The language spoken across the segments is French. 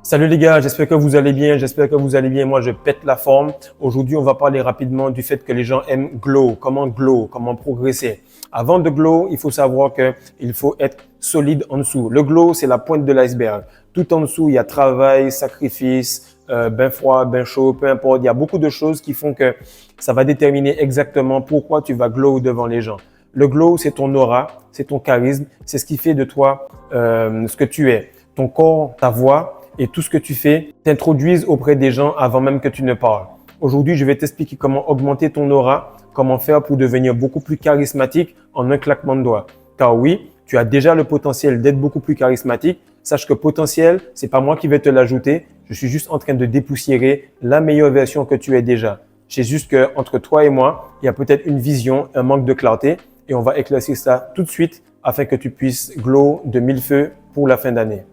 Salut les gars, j'espère que vous allez bien, Moi, je pète la forme. Aujourd'hui, on va parler rapidement du fait que les gens aiment glow, comment progresser. Avant de glow, il faut savoir que il faut être solide en dessous. Le glow, c'est la pointe de l'iceberg. Tout en dessous, il y a travail, sacrifice, bain froid, bain chaud, peu importe. Il y a beaucoup de choses qui font que ça va déterminer exactement pourquoi tu vas glow devant les gens. Le glow, c'est ton aura, c'est ton charisme, c'est ce qui fait de toi ce que tu es. Ton corps, ta voix et tout ce que tu fais t'introduisent auprès des gens avant même que tu ne parles. Aujourd'hui, je vais t'expliquer comment augmenter ton aura, comment faire pour devenir beaucoup plus charismatique en un claquement de doigts. Car oui, tu as déjà le potentiel d'être beaucoup plus charismatique. Sache que potentiel, c'est pas moi qui vais te l'ajouter. Je suis juste en train de dépoussiérer la meilleure version que tu es déjà. C'est juste que entre toi et moi, il y a peut-être une vision, un manque de clarté et on va éclaircir ça tout de suite afin que tu puisses glow de mille feux pour la fin d'année.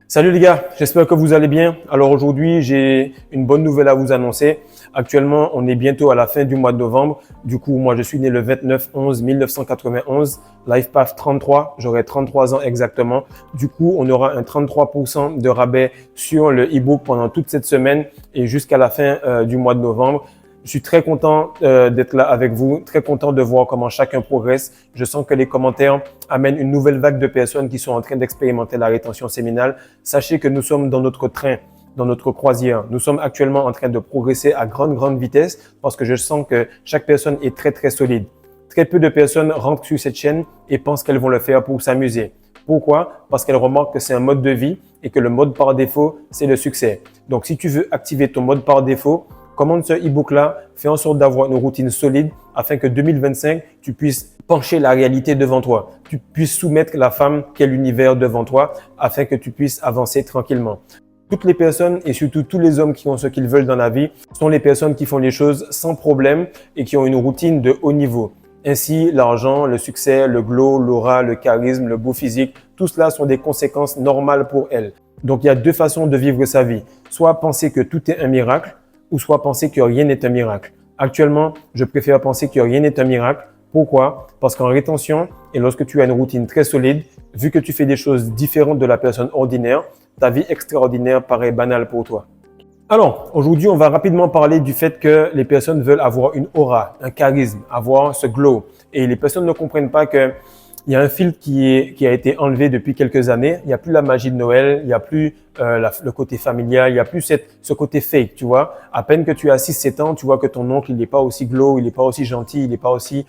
Salut les gars, j'espère que vous allez bien. Alors aujourd'hui, j'ai une bonne nouvelle à vous annoncer. Actuellement, on est bientôt à la fin du mois de novembre. Du coup, moi, je suis né le 29/11/1991, LifePath 33. J'aurai 33 ans exactement. Du coup, on aura un 33% de rabais sur le e-book pendant toute cette semaine et jusqu'à la fin du mois de novembre. Je suis très content d'être là avec vous, très content de voir comment chacun progresse. Je sens que les commentaires amènent une nouvelle vague de personnes qui sont en train d'expérimenter la rétention séminale. Sachez que nous sommes dans notre train, dans notre croisière. Nous sommes actuellement en train de progresser à grande vitesse parce que je sens que chaque personne est très solide. Très peu de personnes rentrent sur cette chaîne et pensent qu'elles vont le faire pour s'amuser. Pourquoi? Parce qu'elles remarquent que c'est un mode de vie et que le mode par défaut, c'est le succès. Donc, si tu veux activer ton mode par défaut, commande ce e-book-là, fais en sorte d'avoir une routine solide afin que 2025, tu puisses pencher la réalité devant toi. Tu puisses soumettre la femme qu'est l'univers devant toi afin que tu puisses avancer tranquillement. Toutes les personnes et surtout tous les hommes qui ont ce qu'ils veulent dans la vie sont les personnes qui font les choses sans problème et qui ont une routine de haut niveau. Ainsi, l'argent, le succès, le glow, l'aura, le charisme, le beau physique, tout cela sont des conséquences normales pour elles. Donc, il y a deux façons de vivre sa vie. Soit penser que tout est un miracle, ou soit penser que rien n'est un miracle. Actuellement, je préfère penser que rien n'est un miracle. Pourquoi? Parce qu'en rétention et lorsque tu as une routine très solide, vu que tu fais des choses différentes de la personne ordinaire, ta vie extraordinaire paraît banale pour toi. Alors, aujourd'hui, on va rapidement parler du fait que les personnes veulent avoir une aura, un charisme, avoir ce glow. Et les personnes ne comprennent pas que il y a un filtre qui a été enlevé depuis quelques années. Il n'y a plus la magie de Noël, il n'y a plus le côté familial, il n'y a plus ce côté fake, tu vois. À peine que tu as 6-7 ans, tu vois que ton oncle, il n'est pas aussi glow, il n'est pas aussi gentil, il n'est pas aussi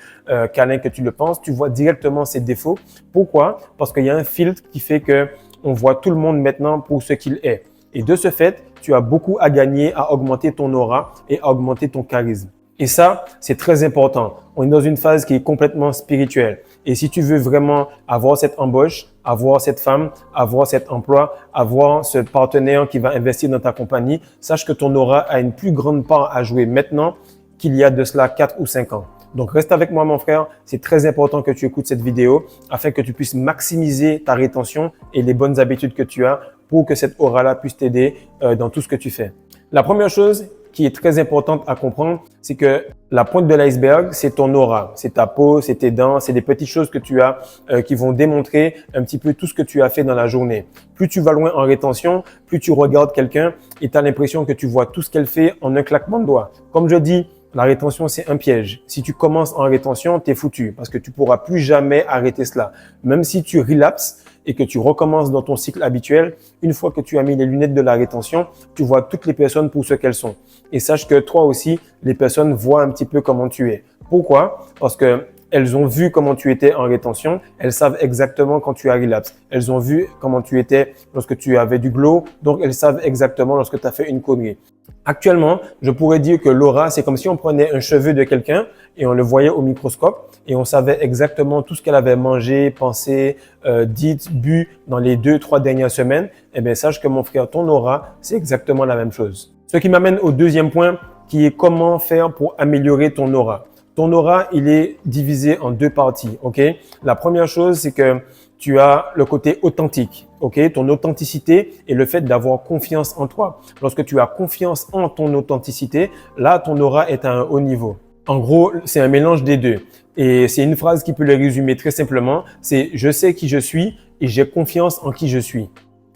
câlin que tu le penses. Tu vois directement ses défauts. Pourquoi? Parce qu'il y a un filtre qui fait que on voit tout le monde maintenant pour ce qu'il est. Et de ce fait, tu as beaucoup à gagner à augmenter ton aura et à augmenter ton charisme. Et ça, c'est très important. On est dans une phase qui est complètement spirituelle. Et si tu veux vraiment avoir cette embauche, avoir cette femme, avoir cet emploi, avoir ce partenaire qui va investir dans ta compagnie, sache que ton aura a une plus grande part à jouer maintenant qu'il y a de cela 4 ou 5 ans. Donc, reste avec moi, mon frère. C'est très important que tu écoutes cette vidéo afin que tu puisses maximiser ta rétention et les bonnes habitudes que tu as pour que cette aura-là puisse t'aider dans tout ce que tu fais. La première chose qui est très importante à comprendre, c'est que la pointe de l'iceberg, c'est ton aura, c'est ta peau, c'est tes dents, c'est des petites choses que tu as qui vont démontrer un petit peu tout ce que tu as fait dans la journée. Plus tu vas loin en rétention, plus tu regardes quelqu'un et tu as l'impression que tu vois tout ce qu'elle fait en un claquement de doigts. Comme je dis, la rétention, c'est un piège. Si tu commences en rétention, t'es foutu parce que tu pourras plus jamais arrêter cela. Même si tu relapses et que tu recommences dans ton cycle habituel, une fois que tu as mis les lunettes de la rétention, tu vois toutes les personnes pour ce qu'elles sont. Et sache que toi aussi, les personnes voient un petit peu comment tu es. Pourquoi? Parce que elles ont vu comment tu étais en rétention, elles savent exactement quand tu as relapse. Elles ont vu comment tu étais lorsque tu avais du glow, donc elles savent exactement lorsque tu as fait une connerie. Actuellement, je pourrais dire que l'aura, c'est comme si on prenait un cheveu de quelqu'un et on le voyait au microscope et on savait exactement tout ce qu'elle avait mangé, pensé, dit, bu dans les 2-3 dernières semaines. Eh bien, sache que mon frère, ton aura, c'est exactement la même chose. Ce qui m'amène au deuxième point qui est comment faire pour améliorer ton aura. Ton aura, il est divisé en deux parties, ok? La première chose, c'est que tu as le côté authentique, ok? Ton authenticité et le fait d'avoir confiance en toi. Lorsque tu as confiance en ton authenticité, là, ton aura est à un haut niveau. En gros, c'est un mélange des deux. Et c'est une phrase qui peut le résumer très simplement. C'est « je sais qui je suis et j'ai confiance en qui je suis ».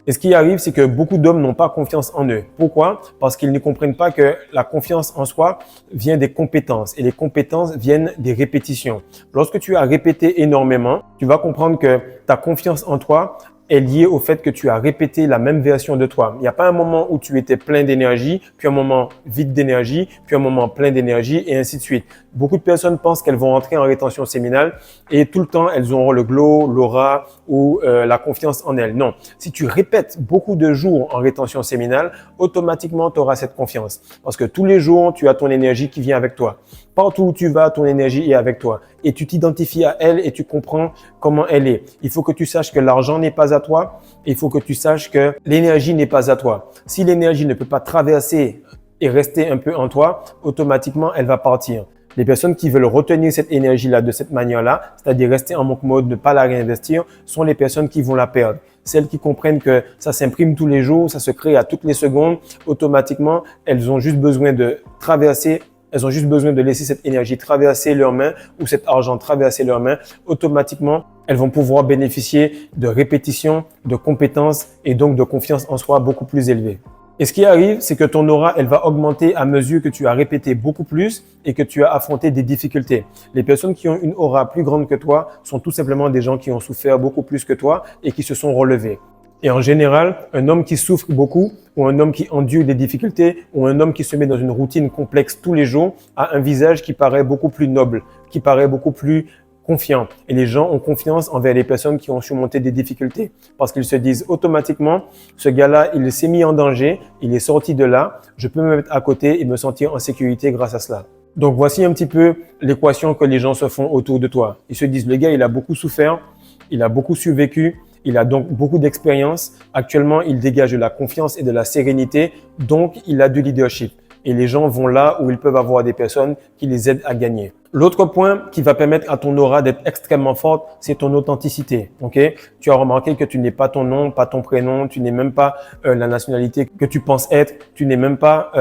Et ce qui arrive, c'est que beaucoup d'hommes n'ont pas confiance en eux. Pourquoi? Parce qu'ils ne comprennent pas que la confiance en soi vient des compétences et les compétences viennent des répétitions. Lorsque tu as répété énormément, tu vas comprendre que ta confiance en toi est liée au fait que tu as répété la même version de toi. Il n'y a pas un moment où tu étais plein d'énergie, puis un moment vide d'énergie, puis un moment plein d'énergie et ainsi de suite. Beaucoup de personnes pensent qu'elles vont entrer en rétention séminale et tout le temps, elles auront le glow, l'aura ou la confiance en elles. Non. Si tu répètes beaucoup de jours en rétention séminale, automatiquement, tu auras cette confiance. Parce que tous les jours, tu as ton énergie qui vient avec toi. Partout où tu vas, ton énergie est avec toi. Et tu t'identifies à elle et tu comprends comment elle est. Il faut que tu saches que l'argent n'est pas à toi. Il faut que tu saches que l'énergie n'est pas à toi. Si l'énergie ne peut pas traverser et rester un peu en toi, automatiquement, elle va partir. Les personnes qui veulent retenir cette énergie-là de cette manière-là, c'est-à-dire rester en manque mode, ne pas la réinvestir, sont les personnes qui vont la perdre. Celles qui comprennent que ça s'imprime tous les jours, ça se crée à toutes les secondes, automatiquement, elles ont juste besoin de traverser. Elles ont juste besoin de laisser cette énergie traverser leurs mains ou cet argent traverser leurs mains. Automatiquement, elles vont pouvoir bénéficier de répétitions, de compétences et donc de confiance en soi beaucoup plus élevée. Et ce qui arrive, c'est que ton aura, elle va augmenter à mesure que tu as répété beaucoup plus et que tu as affronté des difficultés. Les personnes qui ont une aura plus grande que toi sont tout simplement des gens qui ont souffert beaucoup plus que toi et qui se sont relevés. Et en général, un homme qui souffre beaucoup ou un homme qui endure des difficultés ou un homme qui se met dans une routine complexe tous les jours a un visage qui paraît beaucoup plus noble, qui paraît beaucoup plus confiant. Et les gens ont confiance envers les personnes qui ont surmonté des difficultés parce qu'ils se disent automatiquement, ce gars-là, il s'est mis en danger, il est sorti de là, je peux me mettre à côté et me sentir en sécurité grâce à cela. Donc, voici un petit peu l'équation que les gens se font autour de toi. Ils se disent, le gars, il a beaucoup souffert, il a beaucoup survécu, il a donc beaucoup d'expérience. Actuellement, il dégage de la confiance et de la sérénité, donc il a du leadership. Et les gens vont là où ils peuvent avoir des personnes qui les aident à gagner. L'autre point qui va permettre à ton aura d'être extrêmement forte, c'est ton authenticité. Ok? Tu as remarqué que tu n'es pas ton nom, pas ton prénom, tu n'es même pas la nationalité que tu penses être, tu n'es même pas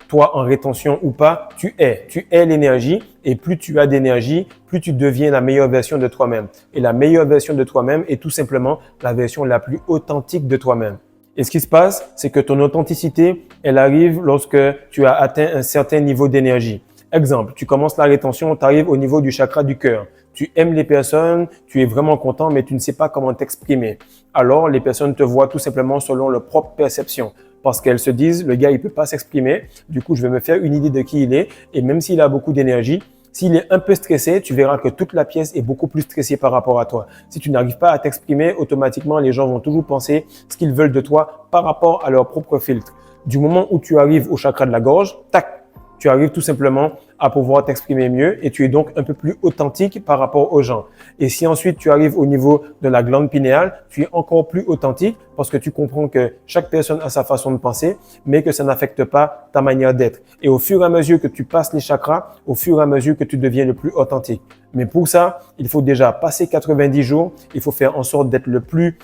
toi en rétention ou pas. Tu es l'énergie et plus tu as d'énergie, plus tu deviens la meilleure version de toi-même. Et la meilleure version de toi-même est tout simplement la version la plus authentique de toi-même. Et ce qui se passe, c'est que ton authenticité, elle arrive lorsque tu as atteint un certain niveau d'énergie. Exemple, tu commences la rétention, tu arrives au niveau du chakra du cœur. Tu aimes les personnes, tu es vraiment content, mais tu ne sais pas comment t'exprimer. Alors, les personnes te voient tout simplement selon leur propre perception. Parce qu'elles se disent, le gars, il peut pas s'exprimer. Du coup, je vais me faire une idée de qui il est. Et même s'il a beaucoup d'énergie, s'il est un peu stressé, tu verras que toute la pièce est beaucoup plus stressée par rapport à toi. Si tu n'arrives pas à t'exprimer, automatiquement, les gens vont toujours penser ce qu'ils veulent de toi par rapport à leur propre filtre. Du moment où tu arrives au chakra de la gorge, tac, tu arrives tout simplement à pouvoir t'exprimer mieux et tu es donc un peu plus authentique par rapport aux gens. Et si ensuite tu arrives au niveau de la glande pinéale, tu es encore plus authentique parce que tu comprends que chaque personne a sa façon de penser, mais que ça n'affecte pas ta manière d'être. Et au fur et à mesure que tu passes les chakras, au fur et à mesure que tu deviens le plus authentique. Mais pour ça, il faut déjà passer 90 jours, il faut faire en sorte d'être le plus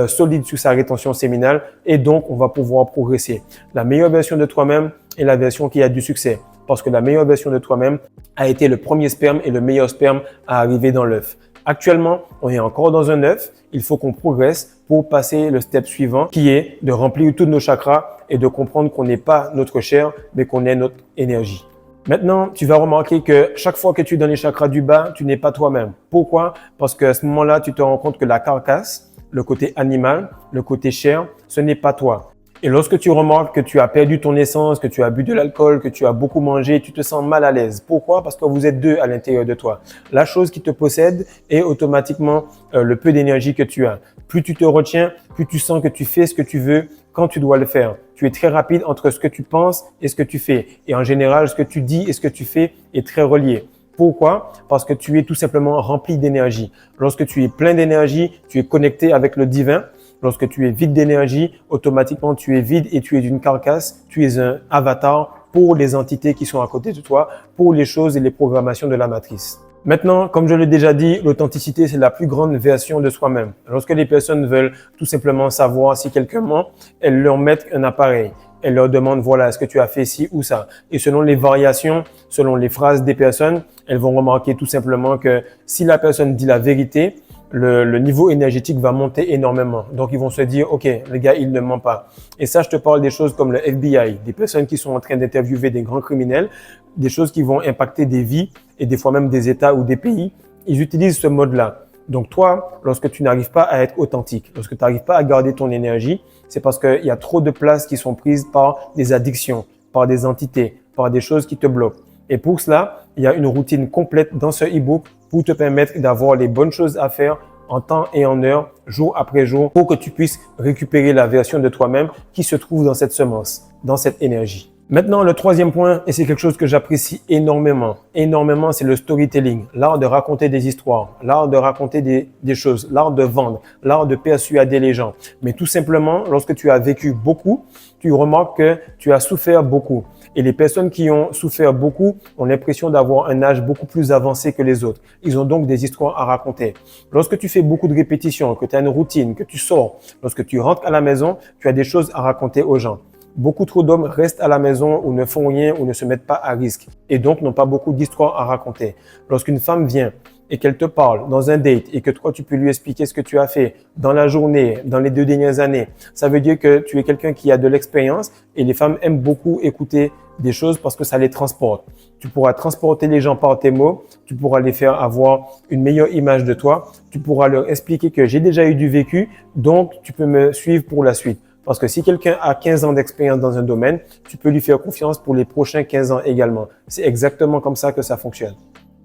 solide sur sa rétention séminale et donc on va pouvoir progresser. La meilleure version de toi-même est la version qui a du succès parce que la meilleure version de toi-même a été le premier sperme et le meilleur sperme à arriver dans l'œuf. Actuellement, on est encore dans un œuf. Il faut qu'on progresse pour passer le step suivant qui est de remplir tous nos chakras et de comprendre qu'on n'est pas notre chair mais qu'on est notre énergie. Maintenant, tu vas remarquer que chaque fois que tu es dans les chakras du bas, tu n'es pas toi-même. Pourquoi? Parce qu'à ce moment-là, tu te rends compte que la carcasse, le côté animal, le côté chair, ce n'est pas toi. Et lorsque tu remarques que tu as perdu ton essence, que tu as bu de l'alcool, que tu as beaucoup mangé, tu te sens mal à l'aise. Pourquoi? Parce que vous êtes deux à l'intérieur de toi. La chose qui te possède est automatiquement le peu d'énergie que tu as. Plus tu te retiens, plus tu sens que tu fais ce que tu veux quand tu dois le faire. Tu es très rapide entre ce que tu penses et ce que tu fais. Et en général, ce que tu dis et ce que tu fais est très relié. Pourquoi? Parce que tu es tout simplement rempli d'énergie. Lorsque tu es plein d'énergie, tu es connecté avec le divin. Lorsque tu es vide d'énergie, automatiquement tu es vide et tu es d'une carcasse. Tu es un avatar pour les entités qui sont à côté de toi, pour les choses et les programmations de la matrice. Maintenant, comme je l'ai déjà dit, l'authenticité, c'est la plus grande version de soi-même. Lorsque les personnes veulent tout simplement savoir si quelqu'un ment, elles leur mettent un appareil. elle leur demande, voilà, est-ce que tu as fait ci ou ça? Et selon les variations, selon les phrases des personnes, elles vont remarquer tout simplement que si la personne dit la vérité, le niveau énergétique va monter énormément. Donc, ils vont se dire, OK, le gars, il ne ment pas. Et ça, je te parle des choses comme le FBI, des personnes qui sont en train d'interviewer des grands criminels, des choses qui vont impacter des vies et des fois même des États ou des pays. Ils utilisent ce mode-là. Donc, toi, lorsque tu n'arrives pas à être authentique, lorsque tu n'arrives pas à garder ton énergie, c'est parce qu'il y a trop de places qui sont prises par des addictions, par des entités, par des choses qui te bloquent. Et pour cela, il y a une routine complète dans ce e-book pour te permettre d'avoir les bonnes choses à faire en temps et en heure, jour après jour, pour que tu puisses récupérer la version de toi-même qui se trouve dans cette semence, dans cette énergie. Maintenant, le troisième point, et c'est quelque chose que j'apprécie énormément, c'est le storytelling, l'art de raconter des histoires, l'art de raconter des choses, l'art de vendre, l'art de persuader les gens. Mais tout simplement, lorsque tu as vécu beaucoup, tu remarques que tu as souffert beaucoup. Et les personnes qui ont souffert beaucoup ont l'impression d'avoir un âge beaucoup plus avancé que les autres. Ils ont donc des histoires à raconter. Lorsque tu fais beaucoup de répétitions, que tu as une routine, que tu sors, lorsque tu rentres à la maison, tu as des choses à raconter aux gens. Beaucoup trop d'hommes restent à la maison ou ne font rien ou ne se mettent pas à risque et donc n'ont pas beaucoup d'histoires à raconter. Lorsqu'une femme vient et qu'elle te parle dans un date et que toi, tu peux lui expliquer ce que tu as fait dans la journée, dans les 2 dernières années, ça veut dire que tu es quelqu'un qui a de l'expérience et les femmes aiment beaucoup écouter des choses parce que ça les transporte. Tu pourras transporter les gens par tes mots, tu pourras les faire avoir une meilleure image de toi, tu pourras leur expliquer que j'ai déjà eu du vécu, donc tu peux me suivre pour la suite. Parce que si quelqu'un a 15 ans d'expérience dans un domaine, tu peux lui faire confiance pour les prochains 15 ans également. C'est exactement comme ça que ça fonctionne.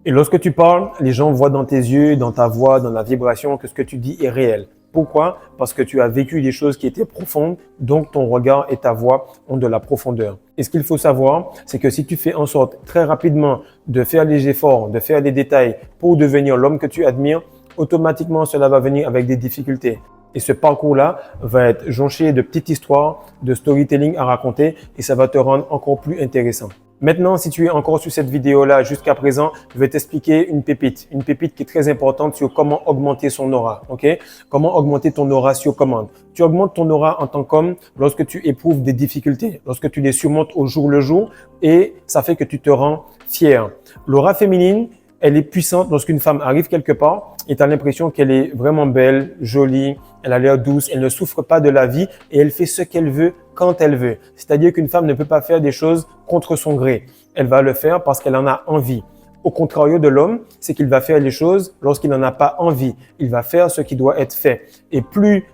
Et lorsque tu parles, les gens voient dans tes yeux, dans ta voix, dans la vibration que ce que tu dis est réel. Pourquoi? Parce que tu as vécu des choses qui étaient profondes, donc ton regard et ta voix ont de la profondeur. Et ce qu'il faut savoir, c'est que si tu fais en sorte très rapidement de faire les efforts, de faire les détails pour devenir l'homme que tu admires, automatiquement cela va venir avec des difficultés. Et ce parcours-là va être jonché de petites histoires, de storytelling à raconter et ça va te rendre encore plus intéressant. Maintenant, si tu es encore sur cette vidéo-là jusqu'à présent, je vais t'expliquer une pépite qui est très importante sur comment augmenter son aura. Ok? Comment augmenter ton aura sur commande. Tu augmentes ton aura en tant qu'homme lorsque tu éprouves des difficultés, lorsque tu les surmontes au jour le jour et ça fait que tu te rends fier. L'aura féminine, elle est puissante lorsqu'une femme arrive quelque part et tu as l'impression qu'elle est vraiment belle, jolie, elle a l'air douce, elle ne souffre pas de la vie et elle fait ce qu'elle veut quand elle veut. C'est-à-dire qu'une femme ne peut pas faire des choses contre son gré. Elle va le faire parce qu'elle en a envie. Au contraire de l'homme, c'est qu'il va faire les choses lorsqu'il n'en a pas envie. Il va faire ce qui doit être fait. Et plus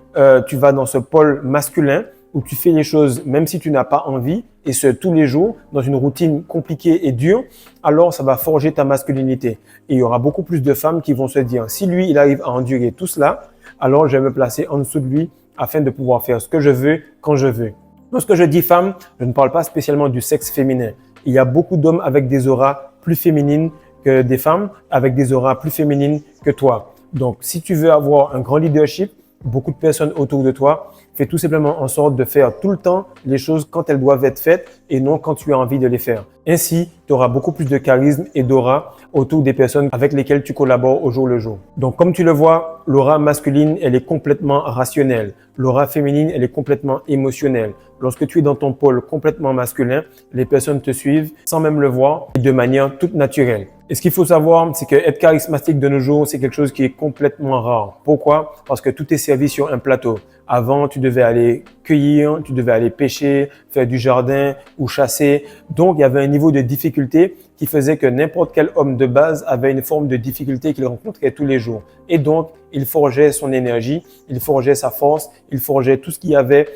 tu vas dans ce pôle masculin, où tu fais les choses même si tu n'as pas envie, et ce tous les jours, dans une routine compliquée et dure, alors ça va forger ta masculinité. Et il y aura beaucoup plus de femmes qui vont se dire, si lui, il arrive à endurer tout cela, alors je vais me placer en dessous de lui afin de pouvoir faire ce que je veux, quand je veux. Lorsque je dis femme, je ne parle pas spécialement du sexe féminin. Il y a beaucoup d'hommes avec des auras plus féminines que des femmes avec des auras plus féminines que toi. Donc, si tu veux avoir un grand leadership, beaucoup de personnes autour de toi, fais tout simplement en sorte de faire tout le temps les choses quand elles doivent être faites et non quand tu as envie de les faire. Ainsi, tu auras beaucoup plus de charisme et d'aura autour des personnes avec lesquelles tu collabores au jour le jour. Donc, comme tu le vois, l'aura masculine, elle est complètement rationnelle. L'aura féminine, elle est complètement émotionnelle. Lorsque tu es dans ton pôle complètement masculin, les personnes te suivent sans même le voir et de manière toute naturelle. Et ce qu'il faut savoir, c'est que être charismatique de nos jours, c'est quelque chose qui est complètement rare. Pourquoi? Parce que tout est servi sur un plateau. Avant, tu devais aller cueillir, tu devais aller pêcher, faire du jardin ou chasser. Donc, il y avait un niveau de difficulté qui faisait que n'importe quel homme de base avait une forme de difficulté qu'il rencontrait tous les jours. Et donc, il forgeait son énergie, il forgeait sa force, il forgeait tout ce qu'il y avait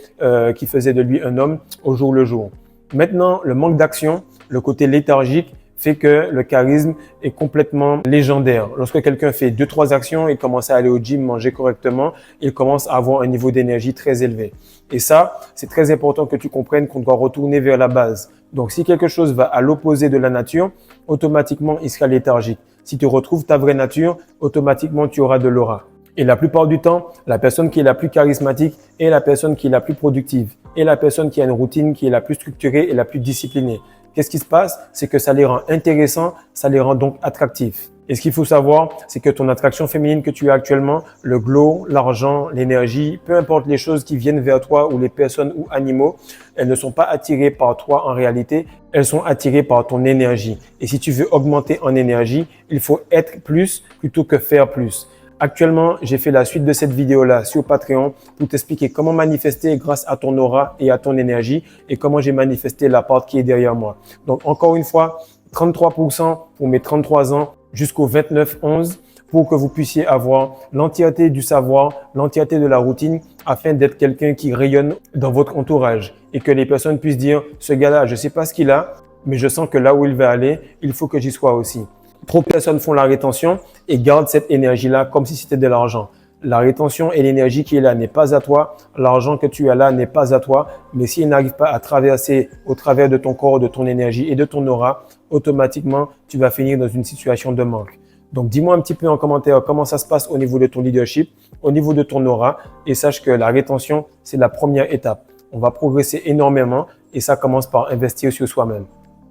qui faisait de lui un homme au jour le jour. Maintenant, le manque d'action, le côté léthargique, fait que le charisme est complètement légendaire. Lorsque quelqu'un fait 2-3 actions, il commence à aller au gym, manger correctement, il commence à avoir un niveau d'énergie très élevé. Et ça, c'est très important que tu comprennes qu'on doit retourner vers la base. Donc, si quelque chose va à l'opposé de la nature, automatiquement, il sera léthargique. Si tu retrouves ta vraie nature, automatiquement, tu auras de l'aura. Et la plupart du temps, la personne qui est la plus charismatique est la personne qui est la plus productive, et la personne qui a une routine qui est la plus structurée et la plus disciplinée. Qu'est-ce qui se passe? C'est que ça les rend intéressants, ça les rend donc attractifs. Et ce qu'il faut savoir, c'est que ton attraction féminine que tu as actuellement, le glow, l'argent, l'énergie, peu importe les choses qui viennent vers toi ou les personnes ou animaux, elles ne sont pas attirées par toi en réalité, elles sont attirées par ton énergie. Et si tu veux augmenter en énergie, il faut être plus plutôt que faire plus. Actuellement, j'ai fait la suite de cette vidéo-là sur Patreon pour t'expliquer comment manifester grâce à ton aura et à ton énergie et comment j'ai manifesté la part qui est derrière moi. Donc, encore une fois, 33% pour mes 33 ans jusqu'au 29-11 pour que vous puissiez avoir l'entièreté du savoir, l'entièreté de la routine afin d'être quelqu'un qui rayonne dans votre entourage et que les personnes puissent dire « ce gars-là, je ne sais pas ce qu'il a, mais je sens que là où il va aller, il faut que j'y sois aussi ». Trop de personnes font la rétention et gardent cette énergie-là comme si c'était de l'argent. La rétention et l'énergie qui est là n'est pas à toi. L'argent que tu as là n'est pas à toi. Mais s'il n'arrive pas à traverser au travers de ton corps, de ton énergie et de ton aura, automatiquement, tu vas finir dans une situation de manque. Donc, dis-moi un petit peu en commentaire comment ça se passe au niveau de ton leadership, au niveau de ton aura et sache que la rétention, c'est la première étape. On va progresser énormément et ça commence par investir sur soi-même.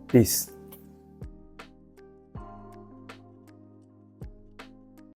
Peace.